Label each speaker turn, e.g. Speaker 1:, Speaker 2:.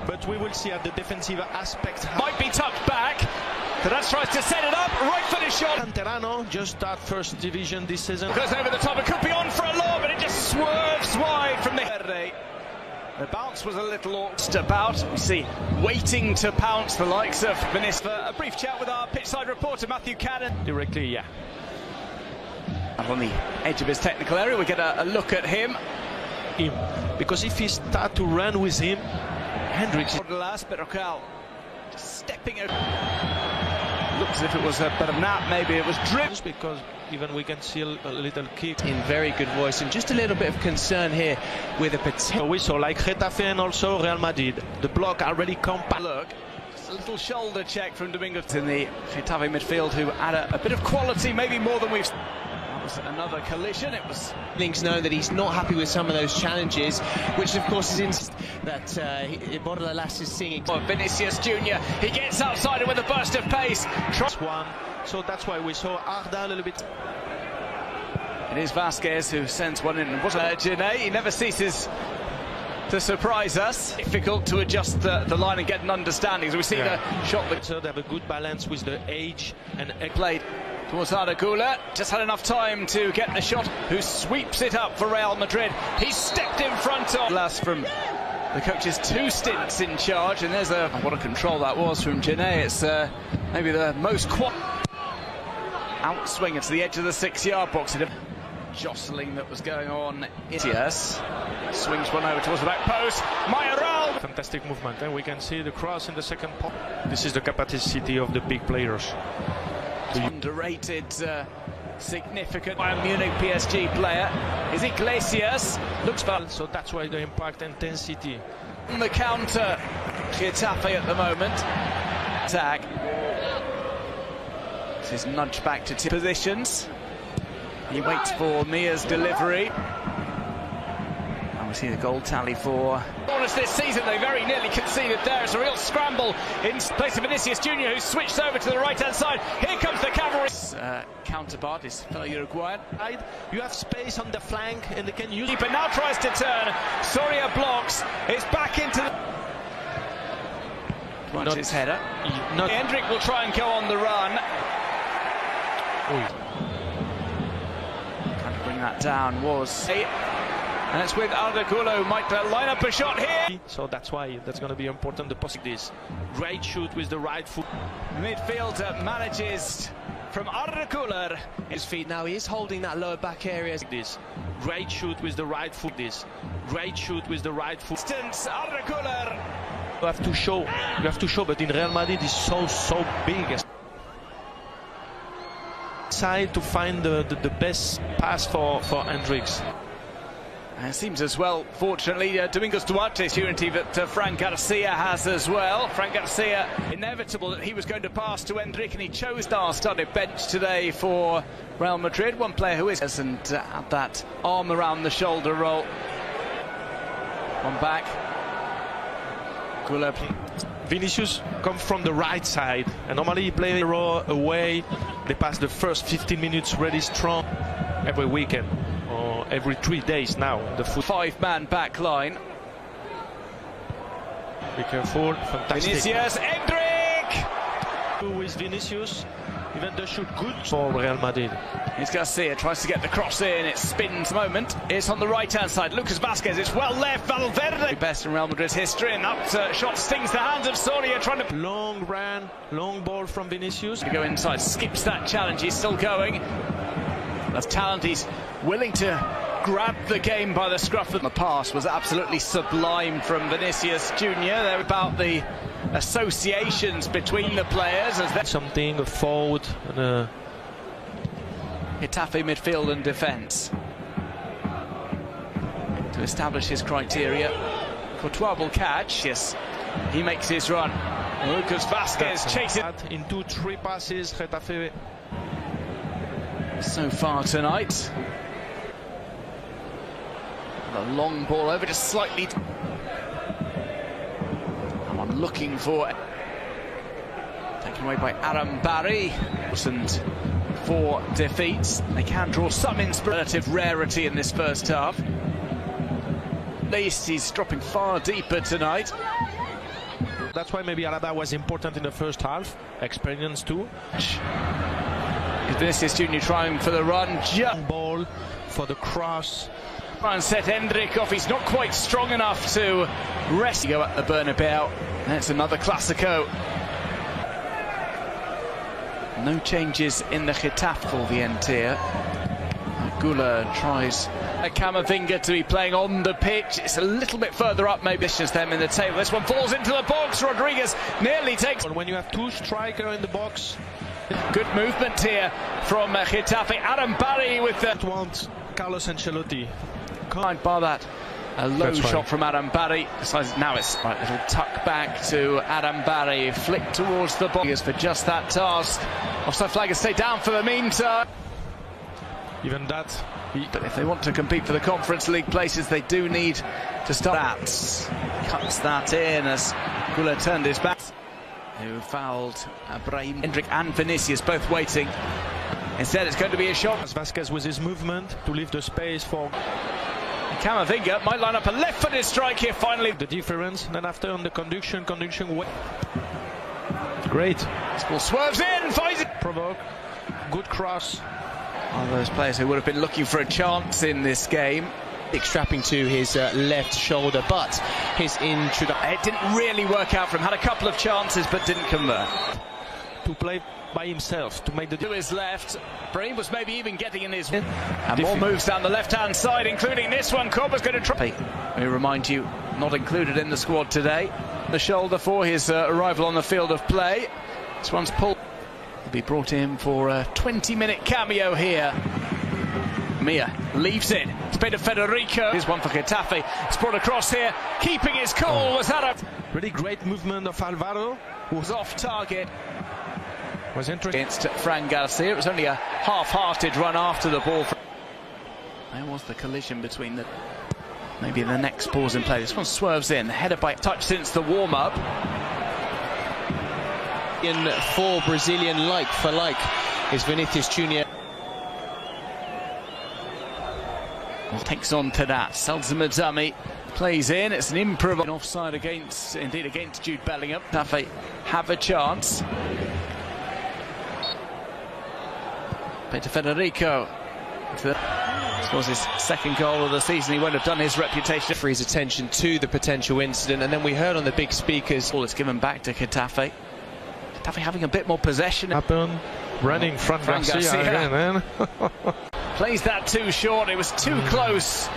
Speaker 1: but we will see at the defensive aspect.
Speaker 2: Might be tucked back. That tries to set it up. Right footed shot.
Speaker 1: Canterano just start first division this season.
Speaker 2: Goes over the top. It could be on for a lob, but it just swerves wide from the. The bounce was a little about. We see waiting to pounce the likes of Vinicius. A brief chat with our pitchside reporter Matthew Cannon.
Speaker 1: Directly, yeah.
Speaker 2: And on the edge of his technical area, we get a look at him.
Speaker 1: Because if he start to run with him, Hendricks.
Speaker 2: But Rocal just stepping out. Looks as if it was a bit of nap, maybe it was dripped.
Speaker 1: Because even we can see a little kick.
Speaker 3: In very good voice, and just a little bit of concern here with a potential.
Speaker 1: We saw like Getafe and also Real Madrid. The block are really compact.
Speaker 2: Look, just a little shoulder check from Domingos in the Getafe midfield, who add a bit of quality, maybe more than we've. That was another collision. It was.
Speaker 3: Links know that he's not happy with some of those challenges, which of course is in that Bordalás is seeing.
Speaker 2: Vinicius Junior, he gets outside it with a burst of pace.
Speaker 1: One, so that's why we saw Arda a little bit.
Speaker 2: It is Vasquez who sends one in. Getafe, he never ceases to surprise us. Difficult to adjust the line and get an understanding. So we see the shot.
Speaker 1: So they have a good balance with the age and
Speaker 2: played towards Arda Güler. Just had enough time to get the shot. Who sweeps it up for Real Madrid. He stepped in front of last from the coach's 2 stints in charge, and there's what a control that was from Getafe. It's maybe the most outswing into the edge of the 6-yard box. Jostling that was going on. Yes, swings one over towards the back post. Mayoral.
Speaker 1: Fantastic movement, and we can see the cross in the second pot. This is the capacity of the big players.
Speaker 2: Underrated, significant Bayern Munich PSG player is Iglesias. Looks bad.
Speaker 1: So that's why the impact intensity.
Speaker 2: On the counter, Getafe at the moment. Tag. This is nudged back to positions. He waits for Mia's delivery. And we see the goal tally for corners this season. They very nearly conceded there. It's a real scramble in place of Vinicius Junior, who switched over to the right-hand side. Here comes the cavalry. Counterpart, his fellow Uruguayan.
Speaker 1: You have space on the flank, and they can use.
Speaker 2: Keeper now tries to turn. Soria blocks. It's back into the. Watch his header. Hendrick will try and go on the run. Trying to bring that down was. And it's with Arda Güler, who might line up a shot here.
Speaker 1: So that's why that's going to be important. The possibilities. Great shoot with the right foot.
Speaker 2: Midfielder manages from Arda Güler.
Speaker 3: His feet now. He is holding that lower back area.
Speaker 1: This great shoot with the right foot. This great shoot with the right foot.
Speaker 2: Distance, Arda Güler.
Speaker 1: You have to show. You have to show. But in Real Madrid, is so big. Side to find the best pass for Hendricks.
Speaker 2: And it seems as well, fortunately, Domingos Duarte's unity that Fran Garcia has as well. Fran Garcia, inevitable that he was going to pass to Hendrick, and he chose our starting bench today for Real Madrid. One player who is and had that arm around the shoulder roll. One back. Güler.
Speaker 1: Vinicius comes from the right side, and normally he plays away. They pass the first 15 minutes really strong every weekend. Or every 3 days now. The
Speaker 2: 5-man back line.
Speaker 1: Be careful. Fantastic.
Speaker 2: Vinicius, Hendrick!
Speaker 1: Who is Vinicius? Even though shoot good for Real Madrid.
Speaker 2: Here's Garcia, tries to get the cross in. It spins moment. It's on the right-hand side. Lucas Vasquez, it's well left. Valverde. Best in Real Madrid's history, and that shot stings the hands of Soria, trying to.
Speaker 1: Long run, long ball from Vinicius.
Speaker 2: To go inside, skips that challenge. He's still going. That's talent. He's willing to grab the game by the scruff. The pass was absolutely sublime from Vinicius Junior. They're about the associations between the players. As
Speaker 1: something, a forward, and a
Speaker 2: Getafe midfield and defence to establish his criteria. Courtois will catch. Yes, he makes his run. Lucas Vasquez chases
Speaker 1: in 2-3 passes. Getafe.
Speaker 2: So far tonight. A long ball over, just slightly. I'm looking for. Taken away by Aram Barry. And 4 defeats. They can draw some relative rarity in this first half. At least he's dropping far deeper tonight.
Speaker 1: That's why maybe Alaba was important in the first half. Experience too.
Speaker 2: Vinicius Junior trying for the run.
Speaker 1: Ball for the cross.
Speaker 2: Try and set Endrick off. He's not quite strong enough to rest. Go at the Bernabeu. That's another Clasico. No changes in the Getafe for the Entir. Gula tries Camavinga to be playing on the pitch. It's a little bit further up, maybe it's just them in the table. This one falls into the box. Rodriguez nearly takes.
Speaker 1: When you have two strikers in the box.
Speaker 2: Good movement here from Getafe. Adam Barry with the...
Speaker 1: Want Carlos Ancelotti.
Speaker 2: Can't bar that. A low shot from Adam Barry. Now it's right, a little tuck back to Adam Barry. Flick towards the box for just that task. Offside flag has stayed down for the meantime.
Speaker 1: Even that.
Speaker 2: But if they want to compete for the Conference League places, they do need to start that. Cuts that in as Gula turned his back. Who fouled Brahim, Endrick and Vinicius, both waiting. Instead, it's going to be a shot.
Speaker 1: Vasquez with his movement to leave the space for
Speaker 2: Camavinga. Might line up a left-footed strike here. Finally,
Speaker 1: the difference. Then after on the conduction. Great.
Speaker 2: This ball swerves in. Finds it.
Speaker 1: Provoke. Good cross.
Speaker 2: One of those players who would have been looking for a chance in this game.
Speaker 3: Strapping to his left shoulder, but his introduction.
Speaker 2: It didn't really work out for him. Had a couple of chances, but didn't convert.
Speaker 1: To play by himself, to make the...
Speaker 2: To his left. Brahim was maybe even getting in his... And more moves down the left-hand side, including this one. Corber's going to try... Let me remind you, not included in the squad today. The shoulder for his arrival on the field of play. This one's pulled. He'll be brought in for a 20-minute cameo here. Mia leaves it. It's been to Federico. Here's one for Getafe. It's brought across here. Keeping his cool. Was that a
Speaker 1: really great movement of Alvaro?
Speaker 2: Who was off target.
Speaker 1: Was interesting
Speaker 2: against Fran Garcia. It was only a half-hearted run after the ball. There was the collision between the... Maybe the next ball's in play. This one swerves in. Header by touch since the warm-up.
Speaker 3: In for Brazilian like for like is Vinicius Junior.
Speaker 2: Takes on to that. Salzamadzami plays in. It's an improv. Offside against Jude Bellingham. Getafe have a chance. Peter Federico scores his second goal of the season. He won't have done his reputation.
Speaker 3: For his attention to the potential incident, and then we heard on the big speakers.
Speaker 2: Ball is given back to Getafe. Getafe having a bit more possession.
Speaker 1: Running Fran Garcia again, man.
Speaker 2: Plays that too short. It was too close.